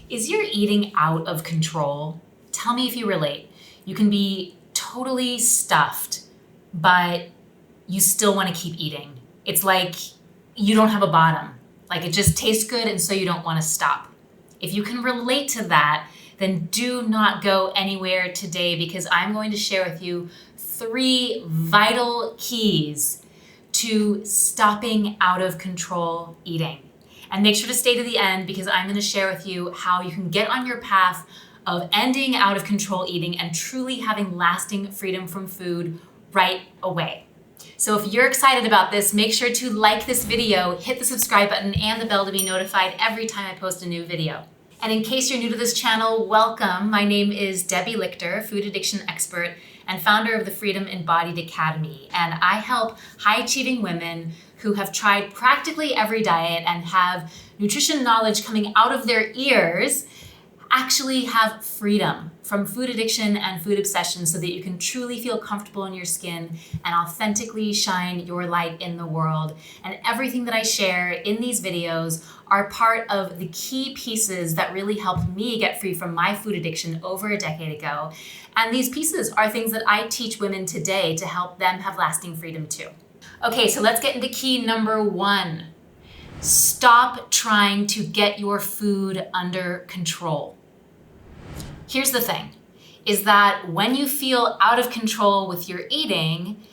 Is your eating out of control? Tell me if you relate. You can be totally stuffed, but you still want to keep eating. It's like you don't have a bottom. Like it just tastes good and so you don't want to stop. If you can relate to that, then do not go anywhere today because I'm going to share with you 3 vital keys to stopping out of control eating. And make sure to stay to the end because I'm going to share with you how you can get on your path of ending out of control eating and truly having lasting freedom from food right away. So if you're excited about this, make sure to like this video, hit the subscribe button and the bell to be notified every time I post a new video. And in case you're new to this channel, welcome. My name is Debbie Lichter, food addiction expert and founder of the Freedom Embodied Academy. And I help high-achieving women who have tried practically every diet and have nutrition knowledge coming out of their ears actually have freedom from food addiction and food obsession so that you can truly feel comfortable in your skin and authentically shine your light in the world. And everything that I share in these videos are part of the key pieces that really helped me get free from my food addiction over a decade ago. And these pieces are things that I teach women today to help them have lasting freedom too. Okay, so let's get into key number 1. Stop trying to get your food under control. Here's the thing, is that when you feel out of control with your eating,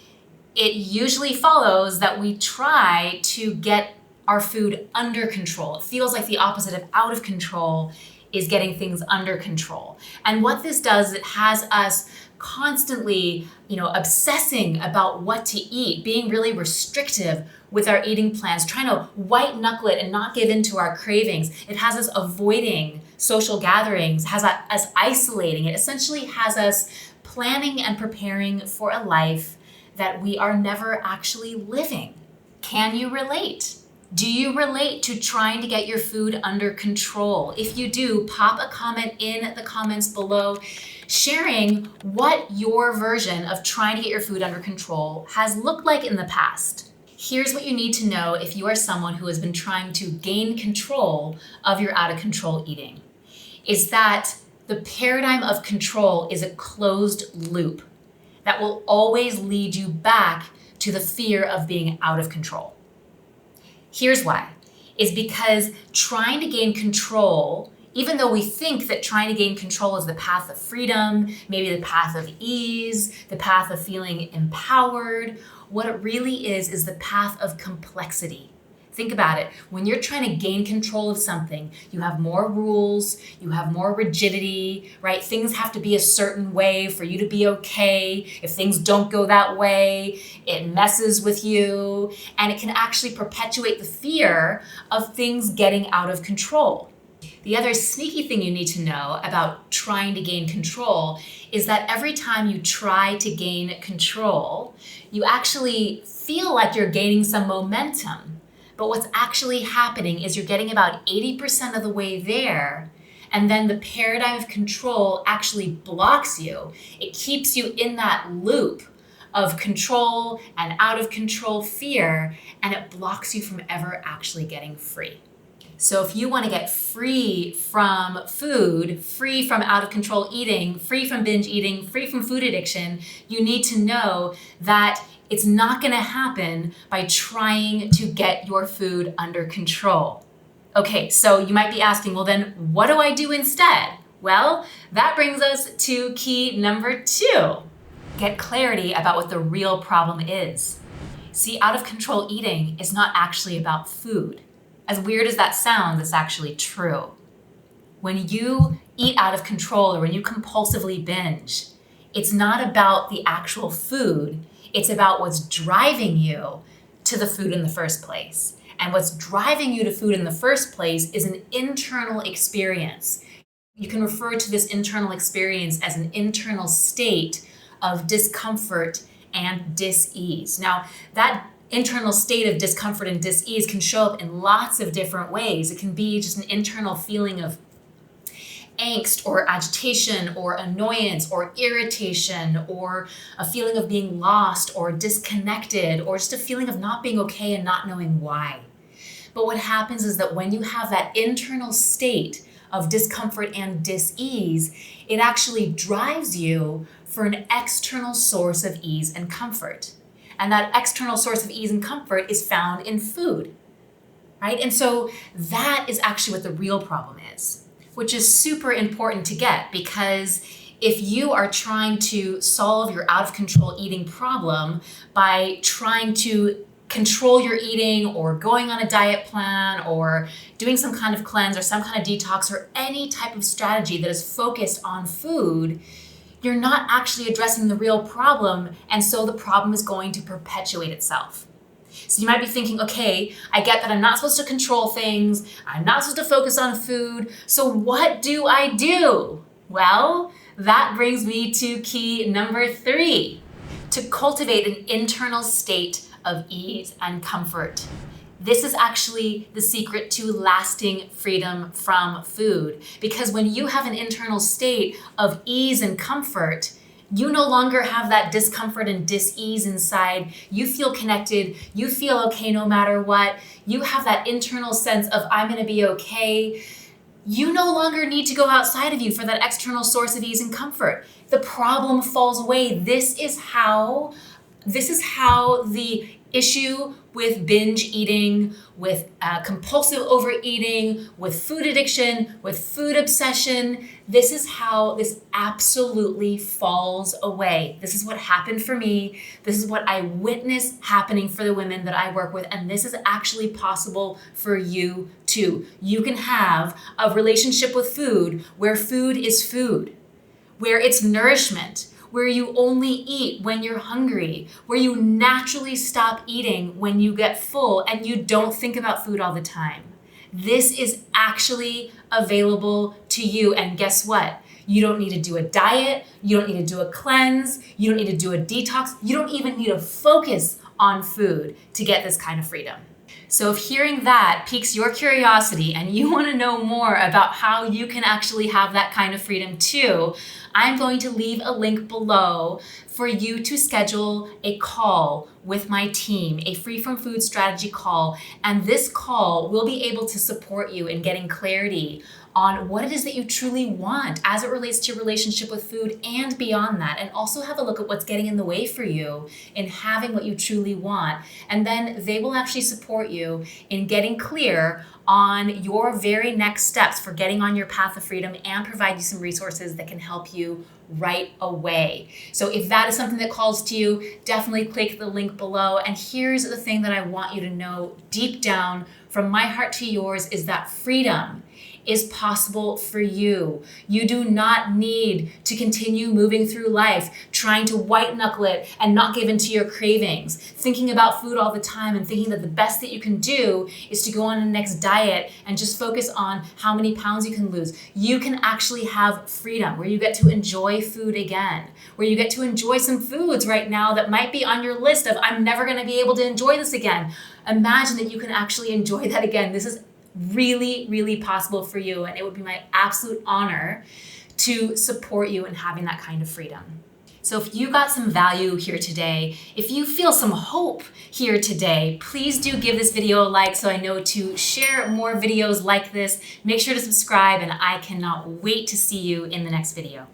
it usually follows that we try to get our food under control. It feels like the opposite of out of control is getting things under control. And what this does, it has us constantly, obsessing about what to eat, being really restrictive with our eating plans, trying to white knuckle it and not give in to our cravings. It has us avoiding social gatherings, has us isolating. It essentially has us planning and preparing for a life that we are never actually living. Can you relate? Do you relate to trying to get your food under control? If you do, pop a comment in the comments below sharing what your version of trying to get your food under control has looked like in the past. Here's what you need to know if you are someone who has been trying to gain control of your out of control eating, is that the paradigm of control is a closed loop that will always lead you back to the fear of being out of control. Here's why, is because trying to gain control, even though we think that trying to gain control is the path of freedom, maybe the path of ease, the path of feeling empowered, what it really is the path of complexity. Think about it. When you're trying to gain control of something, you have more rules, you have more rigidity, right? Things have to be a certain way for you to be okay. If things don't go that way, it messes with you, and it can actually perpetuate the fear of things getting out of control. The other sneaky thing you need to know about trying to gain control is that every time you try to gain control, you actually feel like you're gaining some momentum. But what's actually happening is you're getting about 80% of the way there, and then the paradigm of control actually blocks you. It keeps you in that loop of control and out of control fear, and it blocks you from ever actually getting free. So if you want to get free from food, free from out of control eating, free from binge eating, free from food addiction, you need to know that it's not going to happen by trying to get your food under control. Okay, so you might be asking, well then what do I do instead? Well, that brings us to key number 2. Get clarity about what the real problem is. See, out of control eating is not actually about food. As weird as that sounds, it's actually true. When you eat out of control or when you compulsively binge, it's not about the actual food. It's about what's driving you to the food in the first place. And what's driving you to food in the first place is an internal experience. You can refer to this internal experience as an internal state of discomfort and dis-ease. Now, that internal state of discomfort and dis-ease can show up in lots of different ways. It can be just an internal feeling of angst or agitation or annoyance or irritation or a feeling of being lost or disconnected or just a feeling of not being okay and not knowing why. But what happens is that when you have that internal state of discomfort and dis-ease, it actually drives you for an external source of ease and comfort. And that external source of ease and comfort is found in food, right? And so that is actually what the real problem is, which is super important to get, because if you are trying to solve your out of control eating problem by trying to control your eating or going on a diet plan or doing some kind of cleanse or some kind of detox or any type of strategy that is focused on food, you're not actually addressing the real problem, and so the problem is going to perpetuate itself. So you might be thinking, okay, I get that I'm not supposed to control things, I'm not supposed to focus on food, so what do I do? Well, that brings me to key number 3, to cultivate an internal state of ease and comfort. This is actually the secret to lasting freedom from food, because when you have an internal state of ease and comfort, you no longer have that discomfort and dis-ease inside. You feel connected. You feel okay no matter what. You have that internal sense of, I'm going to be okay. You no longer need to go outside of you for that external source of ease and comfort. The problem falls away. This is how the issue with binge eating, with compulsive overeating, with food addiction, with food obsession, this is how this absolutely falls away. This is what happened for me. This is what I witness happening for the women that I work with. And this is actually possible for you too. You can have a relationship with food where food is food, where it's nourishment, where you only eat when you're hungry, where you naturally stop eating when you get full and you don't think about food all the time. This is actually available to you. And guess what? You don't need to do a diet. You don't need to do a cleanse. You don't need to do a detox. You don't even need to focus on food to get this kind of freedom. So if hearing that piques your curiosity and you want to know more about how you can actually have that kind of freedom too, I'm going to leave a link below for you to schedule a call with my team, a free from food strategy call. And this call will be able to support you in getting clarity on what it is that you truly want as it relates to your relationship with food and beyond that, and also have a look at what's getting in the way for you in having what you truly want. And then they will actually support you in getting clear on your very next steps for getting on your path of freedom and provide you some resources that can help you right away. So if that is something that calls to you, definitely click the link below. And here's the thing that I want you to know deep down from my heart to yours is that freedom is possible for you. You do not need to continue moving through life trying to white knuckle it and not give in to your cravings, thinking about food all the time and thinking that the best that you can do is to go on the next diet and just focus on how many pounds you can lose. You can actually have freedom where you get to enjoy food again, where you get to enjoy some foods right now that might be on your list of, I'm never going to be able to enjoy this again. Imagine that you can actually enjoy that again. This is really, really possible for you. And it would be my absolute honor to support you in having that kind of freedom. So if you got some value here today, if you feel some hope here today, please do give this video a like so I know to share more videos like this. Make sure to subscribe, and I cannot wait to see you in the next video.